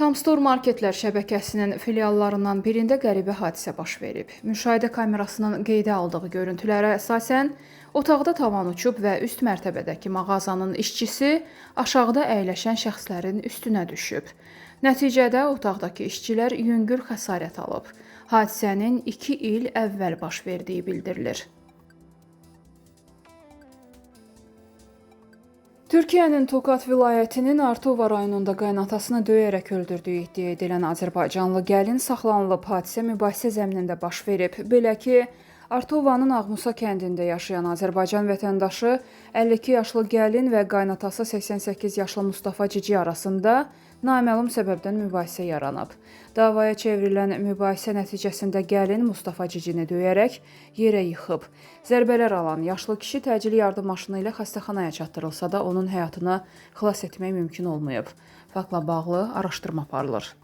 Kamstor Marketlər şəbəkəsinin filiallarından birində qəribə hadisə baş verib. Müşahidə kamerasının qeydə aldığı görüntülərə əsasən otaqda tavan uçub və üst mərtəbədəki mağazanın işçisi aşağıda əyləşən şəxslərin üstünə düşüb. Nəticədə otaqdakı işçilər yüngül xəsarət alıb. Hadisənin 2 il əvvəl baş verdiyi bildirilir. Türkiyənin Tokat vilayətinin Artova rayonunda qaynatasını döyərək öldürdüyü iddia edilən azərbaycanlı gəlin saxlanılıb. Hadisə mübahisə zəminində baş verib. Belə ki, Artovanın Ağmusa kəndində yaşayan Azərbaycan vətəndaşı 52 yaşlı gəlin və qaynatası 88 yaşlı Mustafa Cici arasında naməlum səbəbdən mübahisə yaranıb. Davaya çevrilən mübahisə nəticəsində gəlin Mustafa Cicini döyərək yerə yıxıb. Zərbələr alan yaşlı kişi təcili yardım maşını ilə xəstəxanaya çatdırılsa da onun həyatını xilas etmək mümkün olmayıb. Faktla bağlı araşdırma aparılır.